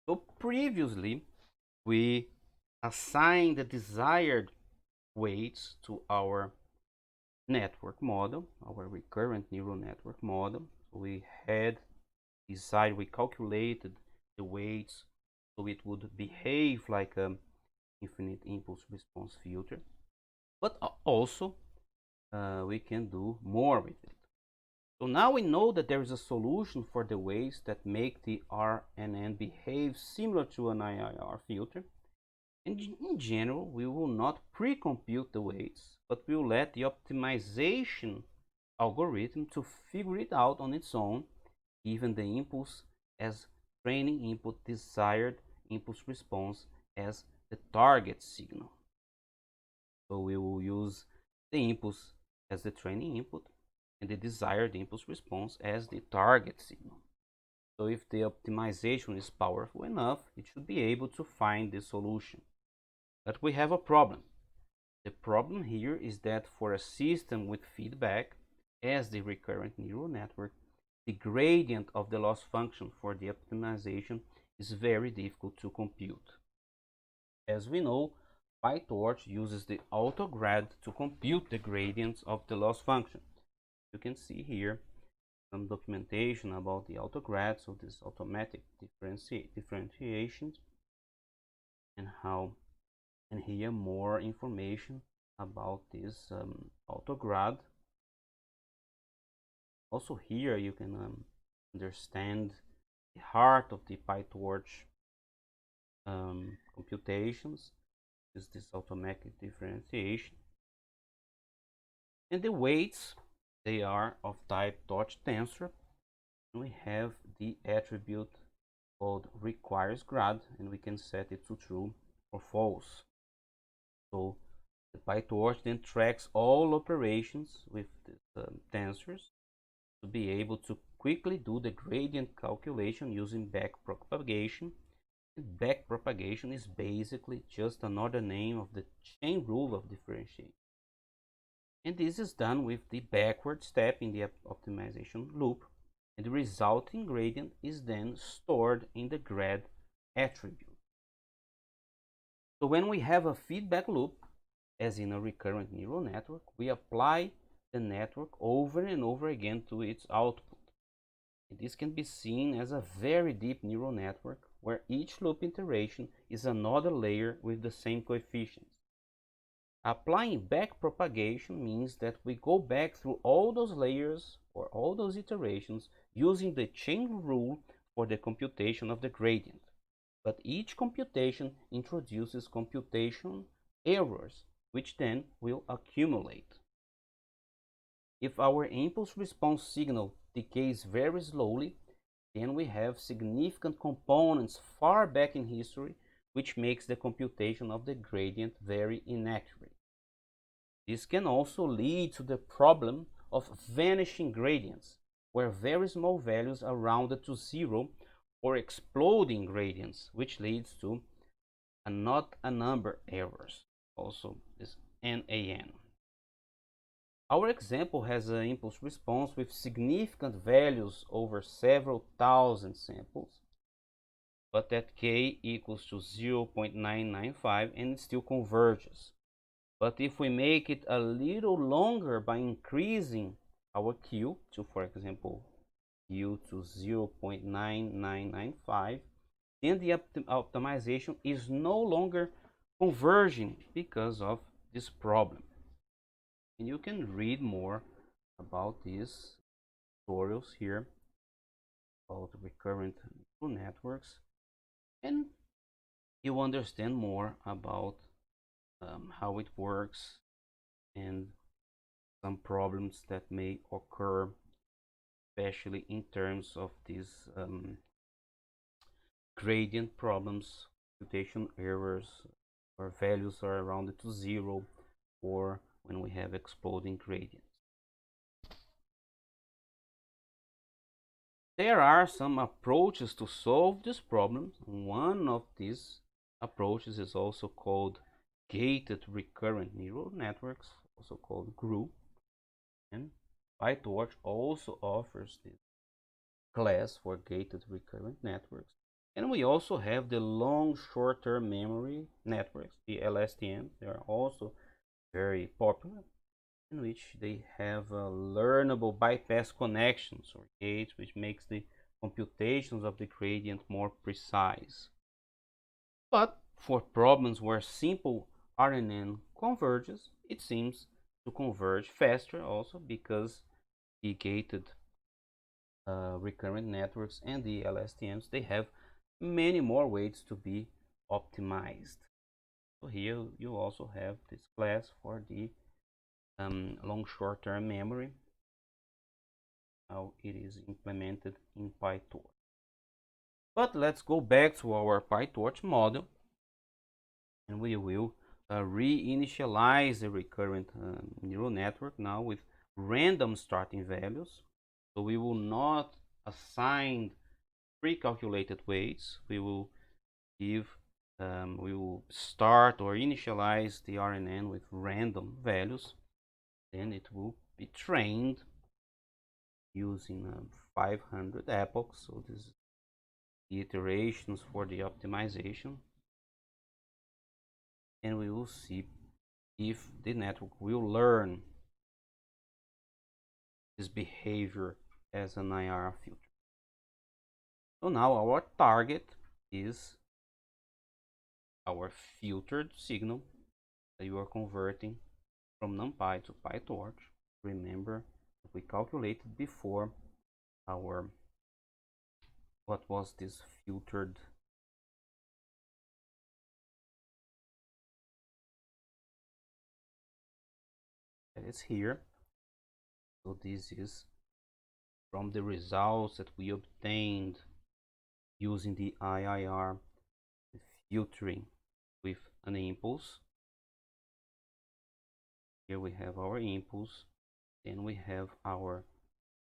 So previously, we assigned the desired weights to our network model, our recurrent neural network model. We had decided, we calculated the weights so it would behave like an infinite impulse response filter. But also, we can do more with it. So now we know that there is a solution for the weights that make the RNN behave similar to an IIR filter. And in general, we will not pre-compute the weights, but we will let the optimization algorithm to figure it out on its own, given the impulse as training input, desired impulse response as the target signal. So we will use the impulse as the training input and the desired impulse response as the target signal. So if the optimization is powerful enough, it should be able to find the solution. But we have a problem. The problem here is that for a system with feedback, as the recurrent neural network, the gradient of the loss function for the optimization is very difficult to compute. As we know, PyTorch uses the autograd to compute the gradients of the loss function. You can see here some documentation about the autograd, so this automatic differentiation, and how, and here more information about this autograd. Also here you can understand the heart of the PyTorch computations, is this automatic differentiation. And the weights, they are of type Torch tensor. And we have the attribute called requires grad, and we can set it to true or false. So the PyTorch then tracks all operations with the tensors to be able to quickly do the gradient calculation using backpropagation. And backpropagation is basically just another name of the chain rule of differentiation. And this is done with the backward step in the optimization loop, and the resulting gradient is then stored in the grad attribute. So when we have a feedback loop, as in a recurrent neural network, we apply the network over and over again to its output. And this can be seen as a very deep neural network where each loop iteration is another layer with the same coefficients. Applying backpropagation means that we go back through all those layers or all those iterations using the chain rule for the computation of the gradient. But each computation introduces computation errors, which then will accumulate. If our impulse response signal decays very slowly, then we have significant components far back in history, which makes the computation of the gradient very inaccurate. This can also lead to the problem of vanishing gradients, where very small values are rounded to zero, or exploding gradients, which leads to not a number errors, also this NAN. Our example has an impulse response with significant values over several thousand samples, but at k equals to 0.995 and it still converges. But if we make it a little longer by increasing our Q to, for example, Q to 0.9995, then the optimization is no longer converging because of this problem. And you can read more about these tutorials here about recurrent neural networks, and you understand more about how it works and some problems that may occur, especially in terms of these gradient problems, computation errors, where values are rounded to zero, or when we have exploding gradients. There are some approaches to solve this problem. One of these approaches is also called gated recurrent neural networks, also called GRU. And PyTorch also offers this class for gated recurrent networks. And we also have the long short-term memory networks, the LSTMs. They are also very popular, in which they have learnable bypass connections or gates, which makes the computations of the gradient more precise. But for problems where simple RNN converges, it seems to converge faster also because the gated recurrent networks and the LSTMs, they have many more ways to be optimized. So here you also have this class for the long short-term memory, how it is implemented in PyTorch. But let's go back to our PyTorch model, and we will reinitialize the recurrent neural network now with random starting values. So we will not assign pre-calculated weights. We will we will start or initialize the RNN with random values. Then it will be trained using 500 epochs. So this is the iterations for the optimization, and we will see if the network will learn this behavior as an IR filter. So now our target is our filtered signal that you are converting from NumPy to PyTorch. Remember, we calculated before our what was this filtered that is here. So this is from the results that we obtained using the IIR filtering with an impulse. Here we have our impulse, then we have our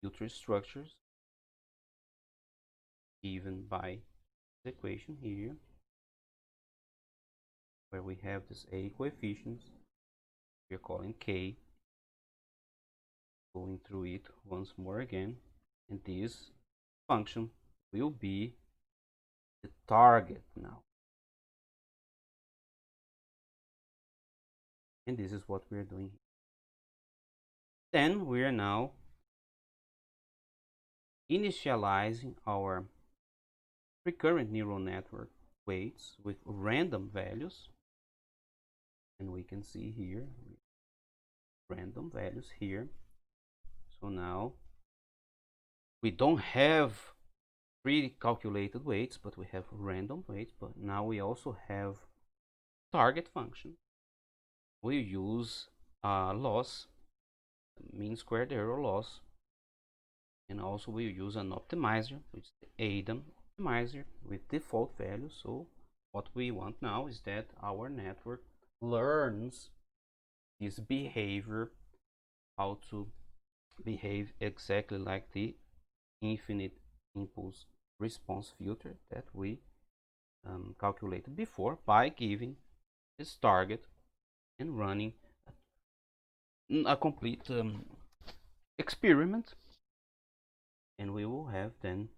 filter structures given by the equation here, where we have this A coefficients. We're calling K, going through it once more again, and this function will be the target now. And this is what we're doing here. Then we are now initializing our recurrent neural network weights with random values, and we can see here random values here. So now we don't have pre-calculated weights, but we have random weights. But now we also have target function. We use loss, mean squared error loss, and also we use an optimizer, which is the ADAM optimizer with default values. So what we want now is that our network learns this behavior, how to behave exactly like the infinite impulse response filter that we calculated before by giving this target and running a complete experiment, and we will have then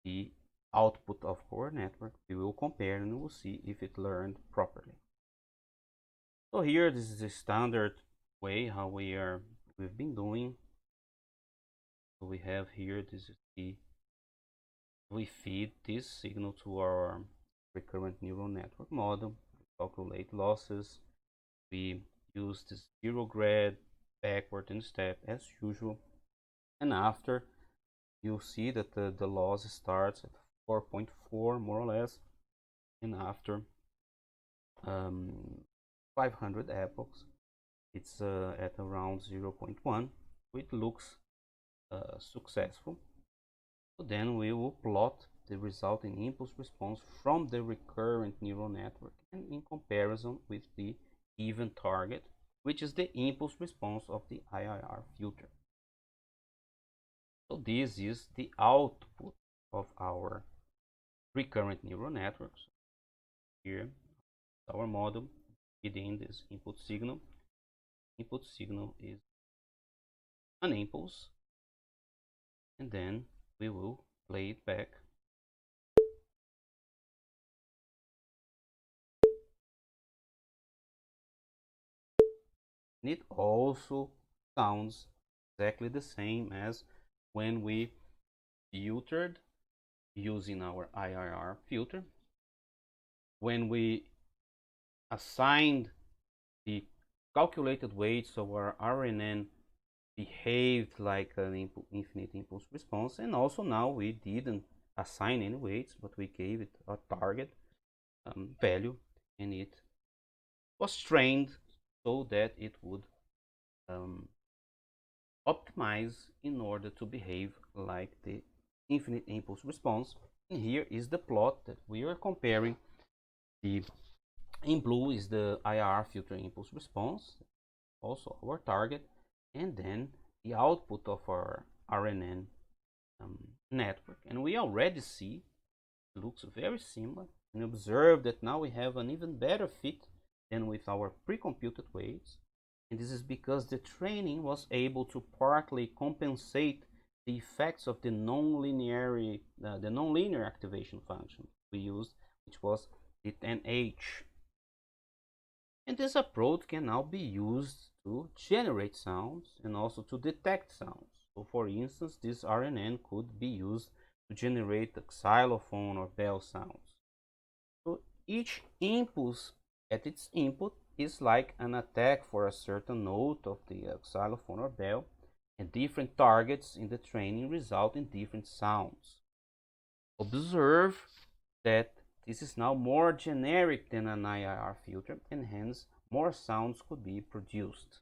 the output of our network. We will compare and we will see if it learned properly. So here, this is the standard way how we've been doing. So we have here, this is we feed this signal to our recurrent neural network model, we calculate losses, we use this zero grad backward and step as usual, and after you'll see that the loss starts at 4.4 more or less, and after 500 epochs it's at around 0.1. It looks successful. So then we will plot the resulting impulse response from the recurrent neural network and in comparison with the even target, which is the impulse response of the IIR filter. So this is the output of our recurrent neural networks. Here our model within this input signal. Input signal is an impulse, and then we will play it back It also sounds exactly the same as when we filtered using our IIR filter. When we assigned the calculated weights, so our RNN behaved like an infinite impulse response. And also now we didn't assign any weights, but we gave it a target value, and it was trained so that it would optimize in order to behave like the infinite impulse response. And here is the plot that we are comparing. The in blue is the IR filter impulse response, also our target, and then the output of our RNN network. And we already see it looks very similar, and observe that now we have an even better fit than with our pre-computed weights. And this is because the training was able to partly compensate the effects of the non-linear activation function we used, which was the 10H. And this approach can now be used to generate sounds and also to detect sounds. So for instance, this RNN could be used to generate the xylophone or bell sounds. So each impulse at its input is like an attack for a certain note of the xylophone or bell, and different targets in the training result in different sounds. Observe that this is now more generic than an IIR filter, and hence more sounds could be produced.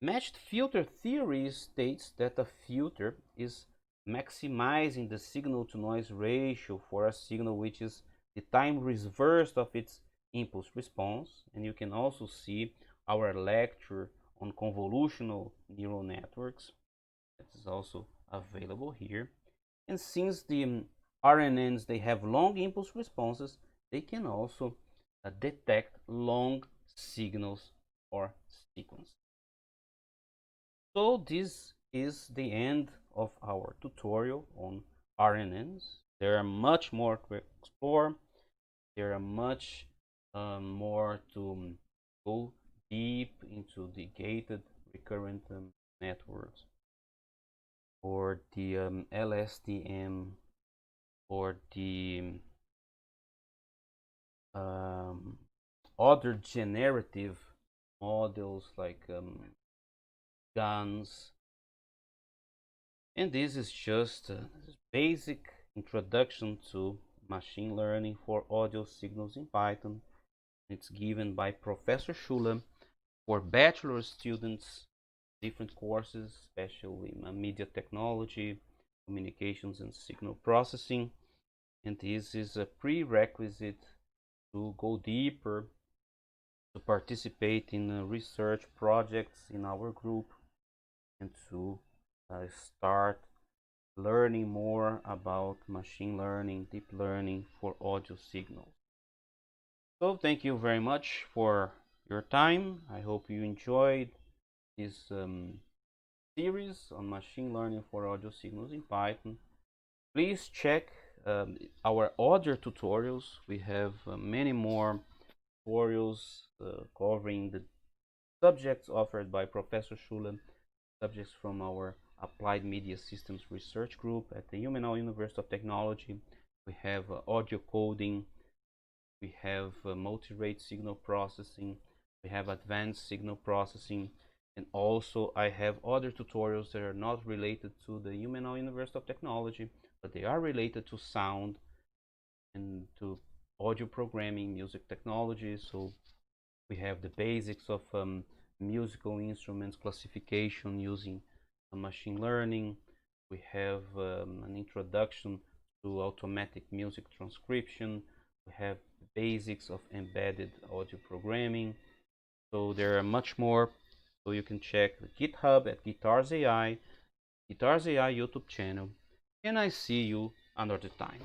Matched filter theory states that a filter is maximizing the signal to noise ratio for a signal which is the time reversed of its impulse response. And you can also see our lecture on convolutional neural networks. That is also available here. And since the RNNs, they have long impulse responses, they can also detect long signals or sequences. So this is the end of our tutorial on RNNs. There are much more to explore. There are much more to go deep into the gated recurrent networks, or the LSTM, or the other generative models like GANs. And this is just a basic introduction to machine learning for audio signals in Python. It's given by Professor Schuler for bachelor students, different courses, especially media technology, communications, and signal processing. And this is a prerequisite to go deeper, to participate in research projects in our group, and to start learning more about machine learning, deep learning for audio signals. So thank you very much for your time. I hope you enjoyed this series on machine learning for audio signals in Python. Please check our other tutorials. We have many more tutorials covering the subjects offered by Professor Schulen, subjects from our Applied Media Systems Research Group at the UMNL University of Technology. We have audio coding, we have multi-rate signal processing, we have advanced signal processing, and also I have other tutorials that are not related to the UMNL University of Technology, but they are related to sound and to audio programming, music technology. So we have the basics of musical instruments classification using machine learning. We have an introduction to automatic music transcription. We have the basics of embedded audio programming. So there are much more. So you can check the GitHub at Guitars AI YouTube channel. And I see you another time.